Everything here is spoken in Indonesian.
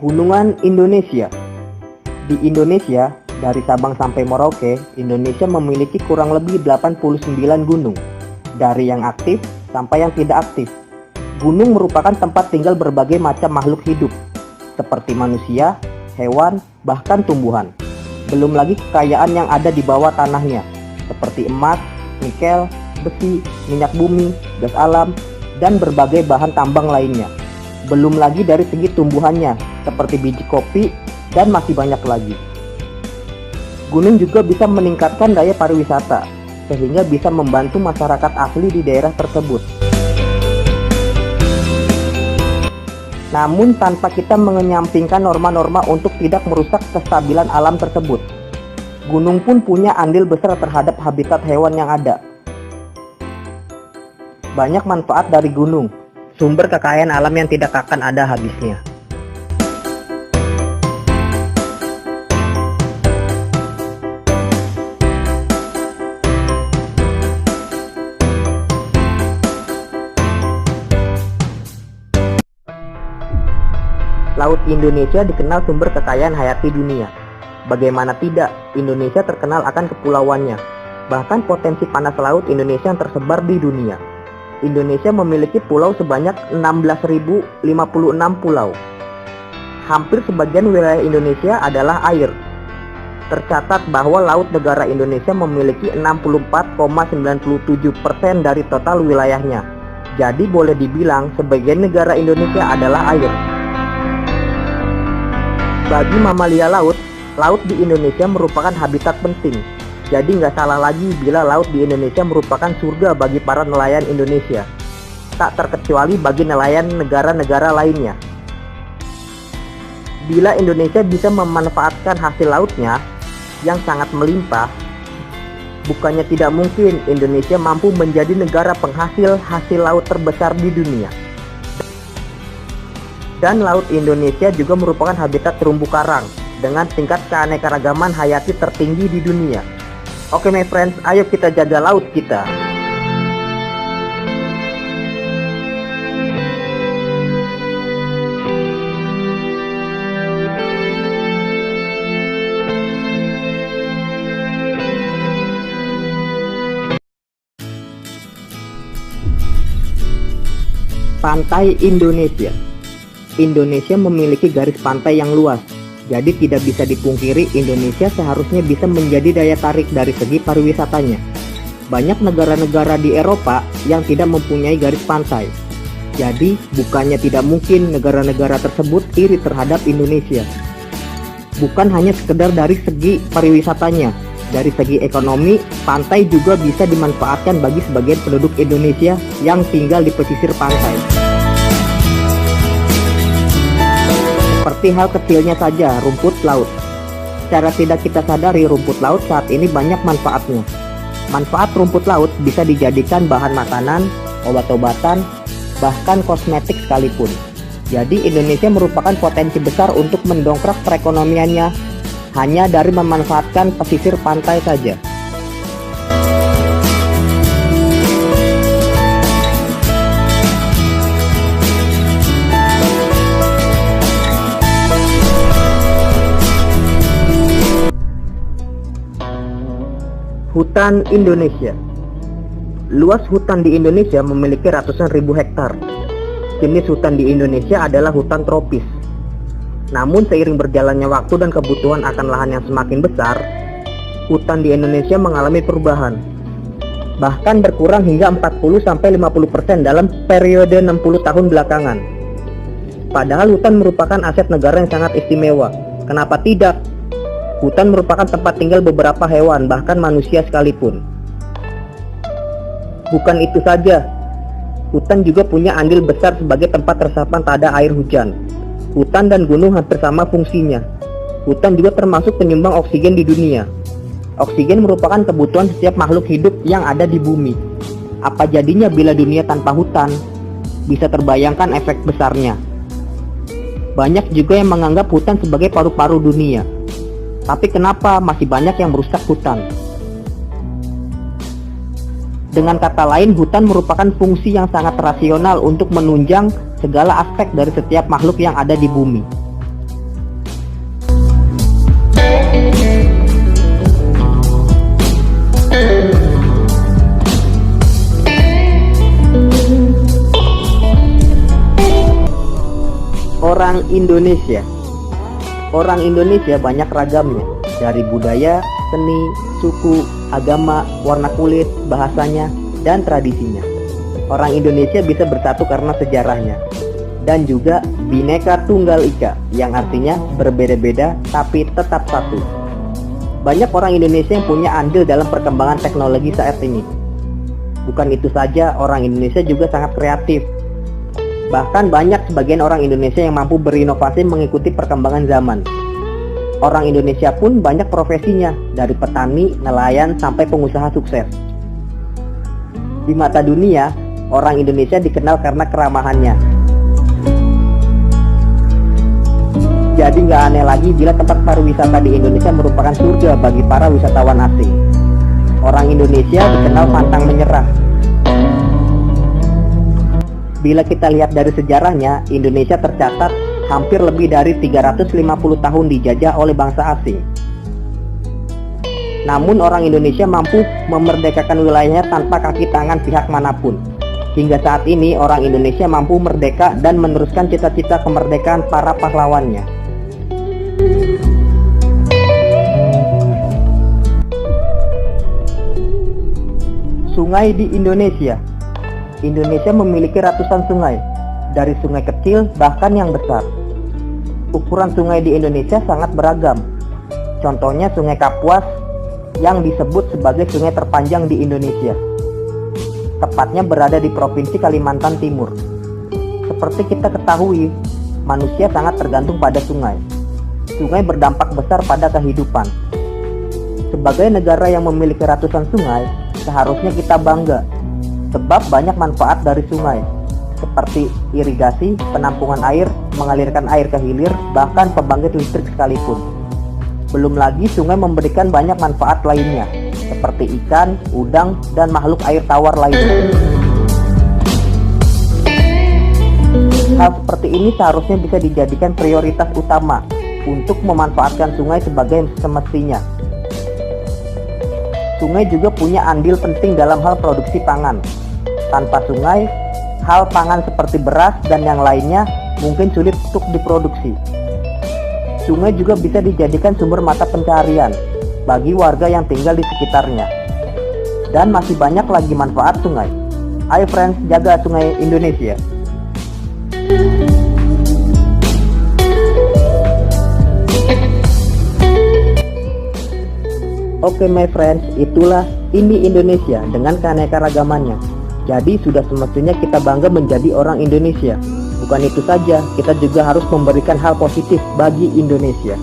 Pegunungan Indonesia. Di Indonesia, dari Sabang sampai Merauke, Indonesia memiliki kurang lebih 89 gunung. Dari yang aktif sampai yang tidak aktif. Gunung merupakan tempat tinggal berbagai macam makhluk hidup, seperti manusia, hewan, bahkan tumbuhan. Belum lagi kekayaan yang ada di bawah tanahnya, seperti emas, nikel, besi, minyak bumi, gas alam, dan berbagai bahan tambang lainnya. Belum lagi dari segi tumbuhannya, seperti biji kopi, dan masih banyak lagi. Gunung juga bisa meningkatkan daya pariwisata, sehingga bisa membantu masyarakat asli di daerah tersebut. Namun tanpa kita mengenyampingkan norma-norma untuk tidak merusak kestabilan alam tersebut. Gunung pun punya andil besar terhadap habitat hewan yang ada. Banyak manfaat dari gunung, sumber kekayaan alam yang tidak akan ada habisnya. Laut Indonesia dikenal sumber kekayaan hayati dunia. Bagaimana tidak, Indonesia terkenal akan kepulauannya. Bahkan potensi panas laut Indonesia yang tersebar di dunia. Indonesia memiliki pulau sebanyak 16.056 pulau. Hampir sebagian wilayah Indonesia adalah air. Tercatat bahwa laut negara Indonesia memiliki 64,97% dari total wilayahnya. Jadi boleh dibilang sebagian negara Indonesia adalah air. Bagi mamalia laut, laut di Indonesia merupakan habitat penting. Jadi nggak salah lagi bila laut di Indonesia merupakan surga bagi para nelayan Indonesia. Tak terkecuali bagi nelayan negara-negara lainnya. Bila Indonesia bisa memanfaatkan hasil lautnya yang sangat melimpah, bukannya tidak mungkin Indonesia mampu menjadi negara penghasil hasil laut terbesar di dunia. Dan laut Indonesia juga merupakan habitat terumbu karang dengan tingkat keanekaragaman hayati tertinggi di dunia. Oke my friends, ayo kita jaga laut kita. Pantai Indonesia. Indonesia memiliki garis pantai yang luas, jadi tidak bisa dipungkiri Indonesia seharusnya bisa menjadi daya tarik dari segi pariwisatanya. Banyak negara-negara di Eropa yang tidak mempunyai garis pantai. Jadi bukannya tidak mungkin negara-negara tersebut iri terhadap Indonesia. Bukan hanya sekedar dari segi pariwisatanya, dari segi ekonomi, pantai juga bisa dimanfaatkan bagi sebagian penduduk Indonesia yang tinggal di pesisir pantai. Seperti hal kecilnya saja, rumput laut. Secara tidak kita sadari, rumput laut saat ini banyak manfaatnya. Manfaat rumput laut bisa dijadikan bahan makanan, obat-obatan, bahkan kosmetik sekalipun. Jadi Indonesia merupakan potensi besar untuk mendongkrak perekonomiannya hanya dari memanfaatkan pesisir pantai saja. Hutan Indonesia. Luas hutan di Indonesia memiliki ratusan ribu hektar. Jenis hutan di Indonesia adalah hutan tropis. Namun seiring berjalannya waktu dan kebutuhan akan lahan yang semakin besar, hutan di Indonesia mengalami perubahan. Bahkan berkurang hingga 40-50% dalam periode 60 tahun belakangan. Padahal hutan merupakan aset negara yang sangat istimewa. Kenapa tidak? Hutan merupakan tempat tinggal beberapa hewan, bahkan manusia sekalipun. Bukan itu saja, hutan juga punya andil besar sebagai tempat resapan tada air hujan. Hutan dan gunung hampir sama fungsinya. Hutan juga termasuk penyumbang oksigen di dunia. Oksigen merupakan kebutuhan setiap makhluk hidup yang ada di bumi. Apa jadinya bila dunia tanpa hutan? Bisa terbayangkan efek besarnya. Banyak juga yang menganggap hutan sebagai paru-paru dunia. Tapi kenapa masih banyak yang merusak hutan? Dengan kata lain, hutan merupakan fungsi yang sangat rasional untuk menunjang segala aspek dari setiap makhluk yang ada di bumi. Indonesia. Orang Indonesia banyak ragamnya, dari budaya, seni, suku, agama, warna kulit, bahasanya, dan tradisinya. Orang Indonesia bisa bersatu karena sejarahnya. Dan juga Bhinneka Tunggal Ika, yang artinya berbeda-beda tapi tetap satu. Banyak orang Indonesia yang punya andil dalam perkembangan teknologi saat ini. Bukan itu saja, orang Indonesia juga sangat kreatif. Bahkan banyak sebagian orang Indonesia yang mampu berinovasi mengikuti perkembangan zaman. Orang Indonesia pun banyak profesinya, dari petani, nelayan, sampai pengusaha sukses. Di mata dunia, orang Indonesia dikenal karena keramahannya. Jadi nggak aneh lagi bila tempat pariwisata di Indonesia merupakan surga bagi para wisatawan asing. Orang Indonesia dikenal pantang menyerah. Bila kita lihat dari sejarahnya, Indonesia tercatat hampir lebih dari 350 tahun dijajah oleh bangsa asing. Namun orang Indonesia mampu memerdekakan wilayahnya tanpa kaki tangan pihak manapun. Hingga saat ini orang Indonesia mampu merdeka dan meneruskan cita-cita kemerdekaan para pahlawannya. Sungai di Indonesia. Indonesia memiliki ratusan sungai, dari sungai kecil bahkan yang besar. Ukuran sungai di Indonesia sangat beragam. Contohnya Sungai Kapuas yang disebut sebagai sungai terpanjang di Indonesia. Tepatnya berada di Provinsi Kalimantan Timur. Seperti kita ketahui, manusia sangat tergantung pada sungai. Sungai berdampak besar pada kehidupan. Sebagai negara yang memiliki ratusan sungai, seharusnya kita bangga. Sebab banyak manfaat dari sungai, seperti irigasi, penampungan air, mengalirkan air ke hilir, bahkan pembangkit listrik sekalipun. Belum lagi sungai memberikan banyak manfaat lainnya, seperti ikan, udang, dan makhluk air tawar lainnya. Hal seperti ini seharusnya bisa dijadikan prioritas utama untuk memanfaatkan sungai sebagai semestinya. Sungai juga punya andil penting dalam hal produksi pangan. Tanpa sungai, hal pangan seperti beras dan yang lainnya mungkin sulit untuk diproduksi. Sungai juga bisa dijadikan sumber mata pencaharian bagi warga yang tinggal di sekitarnya. Dan masih banyak lagi manfaat sungai. Ayo friends, jaga sungai Indonesia. Oke my friends, itulah ini Indonesia dengan keanekaragamannya. Jadi sudah semestinya kita bangga menjadi orang Indonesia. Bukan itu saja, kita juga harus memberikan hal positif bagi Indonesia.